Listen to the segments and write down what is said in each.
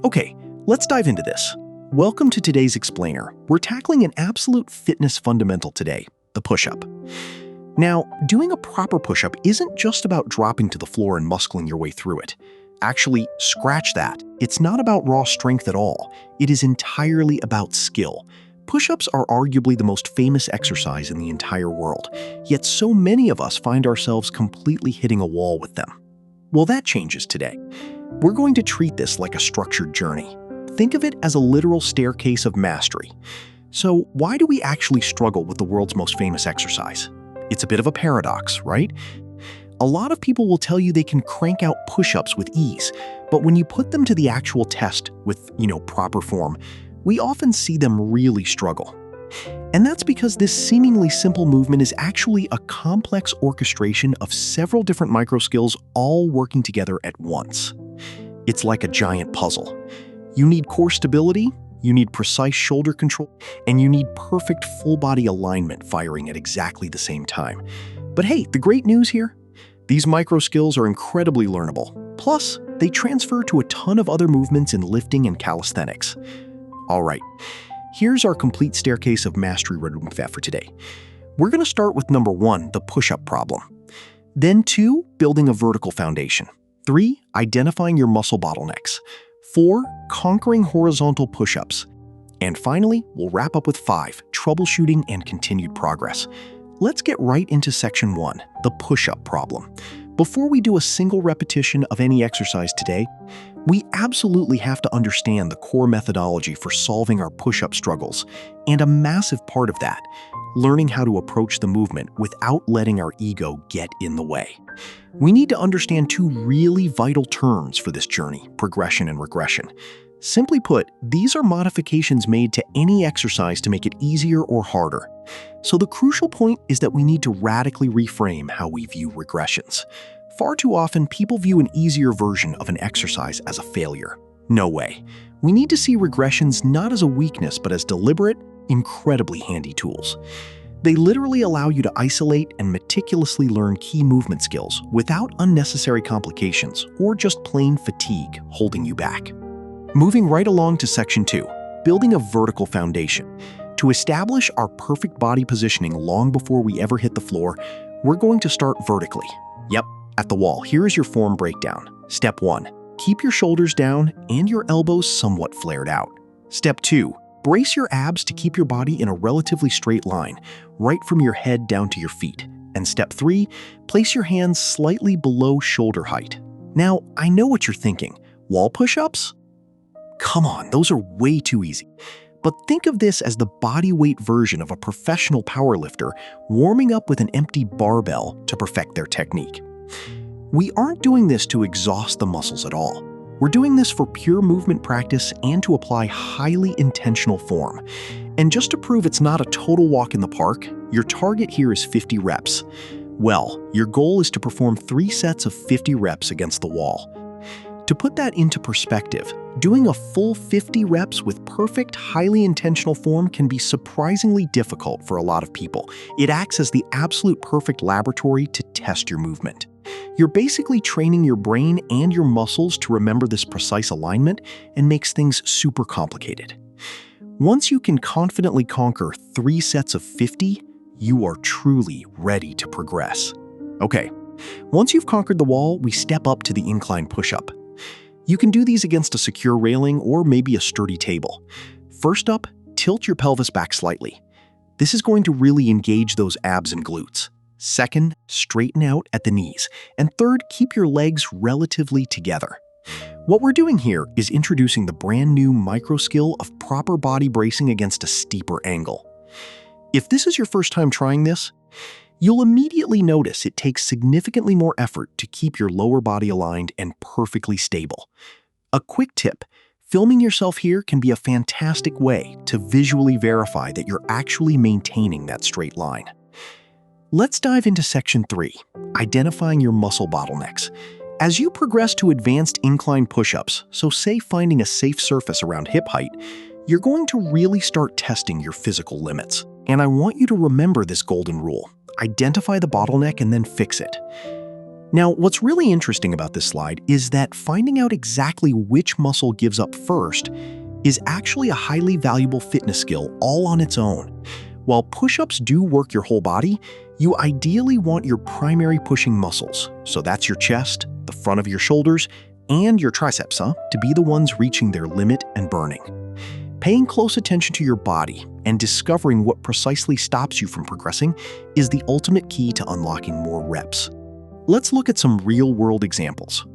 Okay, let's dive into this. Welcome to today's explainer. We're tackling an absolute fitness fundamental today, the push-up. Now, doing a proper push-up isn't just about dropping to the floor and muscling your way through it. Actually, scratch that. It's not about raw strength at all. It is entirely about skill. Push-ups are arguably the most famous exercise in the entire world, yet so many of us find ourselves completely hitting a wall with them. Well, that changes today. We're going to treat this like a structured journey. Think of it as a literal staircase of mastery. So, why do we actually struggle with the world's most famous exercise? It's a bit of a paradox, right? A lot of people will tell you they can crank out push-ups with ease, but when you put them to the actual test with, proper form, we often see them really struggle. And that's because this seemingly simple movement is actually a complex orchestration of several different micro-skills all working together at once. It's like a giant puzzle. You need core stability, you need precise shoulder control, and you need perfect full-body alignment firing at exactly the same time. But hey, the great news here? These micro-skills are incredibly learnable. Plus, they transfer to a ton of other movements in lifting and calisthenics. All right, here's our complete staircase of mastery roadmap for today. We're going to start with number 1, the push-up problem. Then 2, building a vertical foundation. 3, identifying your muscle bottlenecks. 4, conquering horizontal push-ups. And finally, we'll wrap up with 5, troubleshooting and continued progress. Let's get right into section 1, the push-up problem. Before we do a single repetition of any exercise today, we absolutely have to understand the core methodology for solving our push-up struggles, and a massive part of that, learning how to approach the movement without letting our ego get in the way. We need to understand 2 really vital terms for this journey, progression and regression. Simply put, these are modifications made to any exercise to make it easier or harder. So the crucial point is that we need to radically reframe how we view regressions. Far too often, people view an easier version of an exercise as a failure. No way. We need to see regressions not as a weakness, but as deliberate, incredibly handy tools. They literally allow you to isolate and meticulously learn key movement skills without unnecessary complications or just plain fatigue holding you back. Moving right along to section 2, building a vertical foundation. To establish our perfect body positioning long before we ever hit the floor, we're going to start vertically. Yep, at the wall. Here is your form breakdown. Step 1, keep your shoulders down and your elbows somewhat flared out. Step 2, brace your abs to keep your body in a relatively straight line, right from your head down to your feet. And step 3, place your hands slightly below shoulder height. Now, I know what you're thinking. Wall push-ups? Come on, those are way too easy. But think of this as the body weight version of a professional powerlifter warming up with an empty barbell to perfect their technique. We aren't doing this to exhaust the muscles at all. We're doing this for pure movement practice and to apply highly intentional form. And just to prove it's not a total walk in the park, your target here is 50 reps. Well, your goal is to perform 3 sets of 50 reps against the wall. To put that into perspective, doing a full 50 reps with perfect, highly intentional form can be surprisingly difficult for a lot of people. It acts as the absolute perfect laboratory to test your movement. You're basically training your brain and your muscles to remember this precise alignment and makes things super complicated. Once you can confidently conquer 3 sets of 50, you are truly ready to progress. Okay, once you've conquered the wall, we step up to the incline push-up. You can do these against a secure railing or maybe a sturdy table. First up, tilt your pelvis back slightly. This is going to really engage those abs and glutes. Second, straighten out at the knees. And third, keep your legs relatively together. What we're doing here is introducing the brand new micro skill of proper body bracing against a steeper angle. If this is your first time trying this, you'll immediately notice it takes significantly more effort to keep your lower body aligned and perfectly stable. A quick tip, filming yourself here can be a fantastic way to visually verify that you're actually maintaining that straight line. Let's dive into section 3, identifying your muscle bottlenecks. As you progress to advanced incline push-ups, so say finding a safe surface around hip height, you're going to really start testing your physical limits. And I want you to remember this golden rule. Identify the bottleneck and then fix it. Now, what's really interesting about this slide is that finding out exactly which muscle gives up first is actually a highly valuable fitness skill all on its own. While push-ups do work your whole body, you ideally want your primary pushing muscles, so that's your chest, the front of your shoulders, and your triceps, to be the ones reaching their limit and burning. Paying close attention to your body and discovering what precisely stops you from progressing is the ultimate key to unlocking more reps. Let's look at some real-world examples.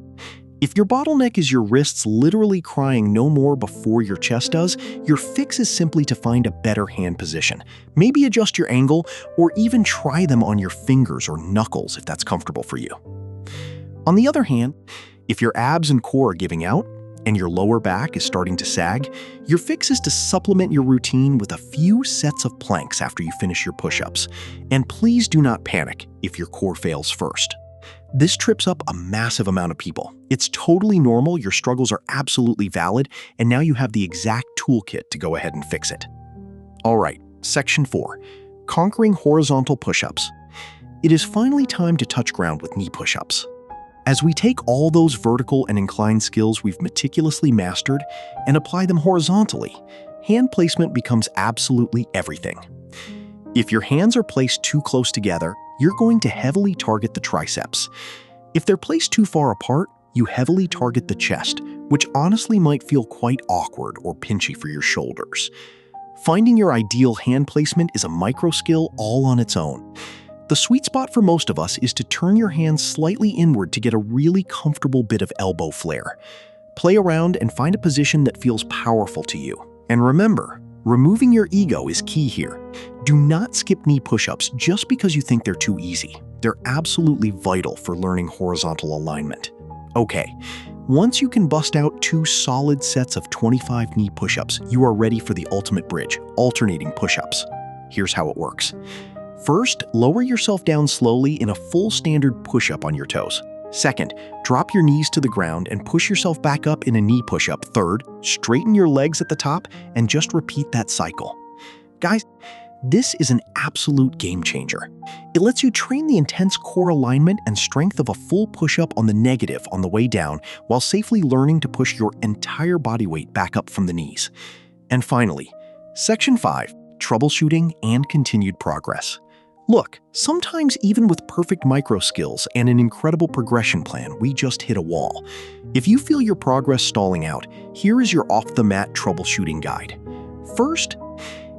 If your bottleneck is your wrists literally crying no more before your chest does, your fix is simply to find a better hand position. Maybe adjust your angle, or even try them on your fingers or knuckles if that's comfortable for you. On the other hand, if your abs and core are giving out, and your lower back is starting to sag, your fix is to supplement your routine with a few sets of planks after you finish your push-ups. And please do not panic if your core fails first. This trips up a massive amount of people. It's totally normal, your struggles are absolutely valid, and now you have the exact toolkit to go ahead and fix it. Alright, Section 4. Conquering horizontal push-ups. It is finally time to touch ground with knee push-ups. As we take all those vertical and inclined skills we've meticulously mastered and apply them horizontally, hand placement becomes absolutely everything. If your hands are placed too close together, you're going to heavily target the triceps. If they're placed too far apart, you heavily target the chest, which honestly might feel quite awkward or pinchy for your shoulders. Finding your ideal hand placement is a micro skill all on its own. The sweet spot for most of us is to turn your hands slightly inward to get a really comfortable bit of elbow flare. Play around and find a position that feels powerful to you. And remember, removing your ego is key here. Do not skip knee push-ups just because you think they're too easy. They're absolutely vital for learning horizontal alignment. Okay, once you can bust out 2 solid sets of 25 knee push-ups, you are ready for the ultimate bridge, alternating push-ups. Here's how it works. First, lower yourself down slowly in a full standard push-up on your toes. Second, drop your knees to the ground and push yourself back up in a knee push-up. Third, straighten your legs at the top and just repeat that cycle. Guys, this is an absolute game changer. It lets you train the intense core alignment and strength of a full push-up on the negative on the way down while safely learning to push your entire body weight back up from the knees. And finally, Section 5, troubleshooting and continued progress. Look, sometimes even with perfect micro skills and an incredible progression plan, we just hit a wall. If you feel your progress stalling out, here is your off-the-mat troubleshooting guide. First,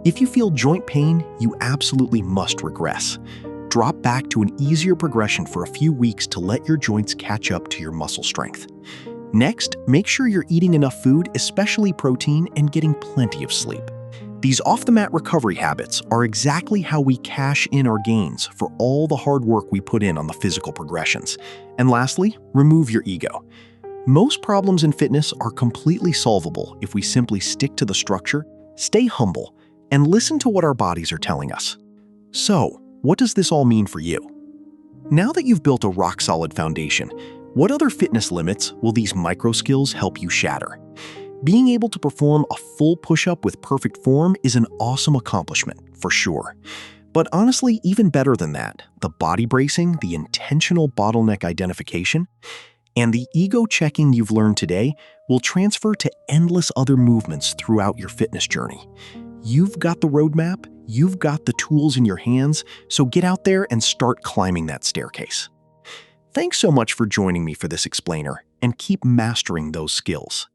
if you feel joint pain, you absolutely must regress. Drop back to an easier progression for a few weeks to let your joints catch up to your muscle strength. Next, make sure you're eating enough food, especially protein, and getting plenty of sleep. These off-the-mat recovery habits are exactly how we cash in our gains for all the hard work we put in on the physical progressions. And lastly, remove your ego. Most problems in fitness are completely solvable if we simply stick to the structure, stay humble, and listen to what our bodies are telling us. So, what does this all mean for you? Now that you've built a rock-solid foundation, what other fitness limits will these micro skills help you shatter? Being able to perform a full push-up with perfect form is an awesome accomplishment, for sure. But honestly, even better than that, the body bracing, the intentional bottleneck identification, and the ego checking you've learned today will transfer to endless other movements throughout your fitness journey. You've got the roadmap, you've got the tools in your hands, so get out there and start climbing that staircase. Thanks so much for joining me for this explainer, and keep mastering those skills.